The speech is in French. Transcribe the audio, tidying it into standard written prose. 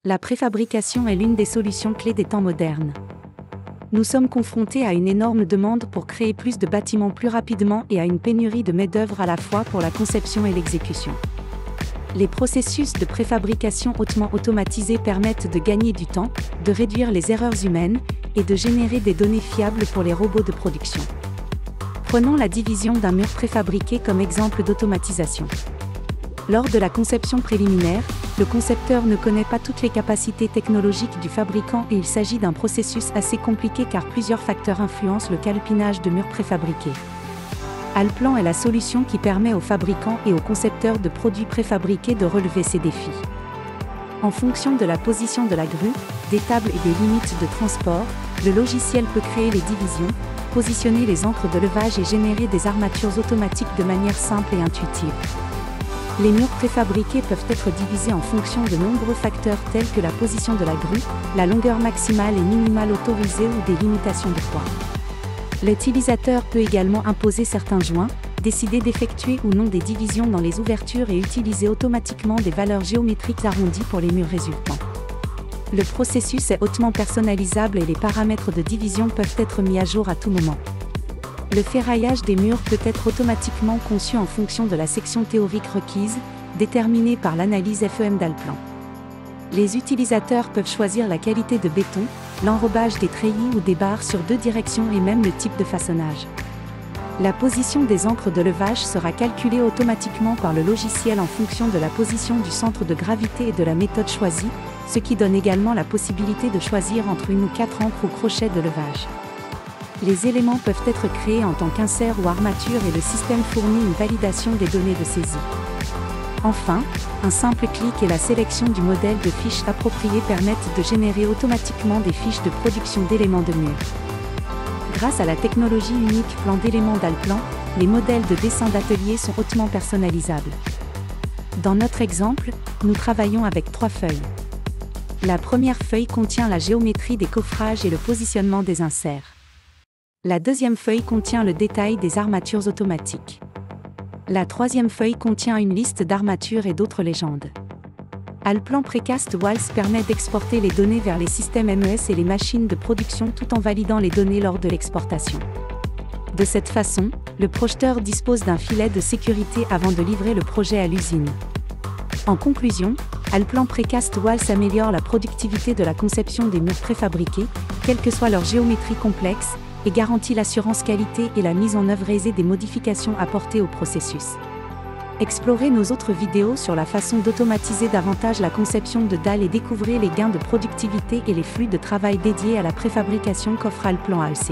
La préfabrication est l'une des solutions clés des temps modernes. Nous sommes confrontés à une énorme demande pour créer plus de bâtiments plus rapidement et à une pénurie de main-d'œuvre à la fois pour la conception et l'exécution. Les processus de préfabrication hautement automatisés permettent de gagner du temps, de réduire les erreurs humaines et de générer des données fiables pour les robots de production. Prenons la division d'un mur préfabriqué comme exemple d'automatisation. Lors de la conception préliminaire, le concepteur ne connaît pas toutes les capacités technologiques du fabricant et il s'agit d'un processus assez compliqué car plusieurs facteurs influencent le calpinage de murs préfabriqués. Allplan est la solution qui permet aux fabricants et aux concepteurs de produits préfabriqués de relever ces défis. En fonction de la position de la grue, des tables et des limites de transport, le logiciel peut créer les divisions, positionner les ancres de levage et générer des armatures automatiques de manière simple et intuitive. Les murs préfabriqués peuvent être divisés en fonction de nombreux facteurs tels que la position de la grue, la longueur maximale et minimale autorisée ou des limitations de poids. L'utilisateur peut également imposer certains joints, décider d'effectuer ou non des divisions dans les ouvertures et utiliser automatiquement des valeurs géométriques arrondies pour les murs résultants. Le processus est hautement personnalisable et les paramètres de division peuvent être mis à jour à tout moment. Le ferraillage des murs peut être automatiquement conçu en fonction de la section théorique requise, déterminée par l'analyse FEM d'Allplan. Les utilisateurs peuvent choisir la qualité de béton, l'enrobage des treillis ou des barres sur 2 directions et même le type de façonnage. La position des ancres de levage sera calculée automatiquement par le logiciel en fonction de la position du centre de gravité et de la méthode choisie, ce qui donne également la possibilité de choisir entre 1 ou 4 ancres ou crochets de levage. Les éléments peuvent être créés en tant qu'insert ou armature et le système fournit une validation des données de saisie. Enfin, un simple clic et la sélection du modèle de fiches approprié permettent de générer automatiquement des fiches de production d'éléments de mur. Grâce à la technologie unique plan d'éléments d'Allplan, les modèles de dessin d'atelier sont hautement personnalisables. Dans notre exemple, nous travaillons avec 3 feuilles. La première feuille contient la géométrie des coffrages et le positionnement des inserts. La deuxième feuille contient le détail des armatures automatiques. La troisième feuille contient une liste d'armatures et d'autres légendes. Allplan Precast Walls permet d'exporter les données vers les systèmes MES et les machines de production tout en validant les données lors de l'exportation. De cette façon, le projeteur dispose d'un filet de sécurité avant de livrer le projet à l'usine. En conclusion, Allplan Precast Walls améliore la productivité de la conception des murs préfabriqués, quelle que soit leur géométrie complexe, et garantit l'assurance qualité et la mise en œuvre aisée des modifications apportées au processus. Explorez nos autres vidéos sur la façon d'automatiser davantage la conception de dalles et découvrez les gains de productivité et les flux de travail dédiés à la préfabrication qu'offre Allplan ALC.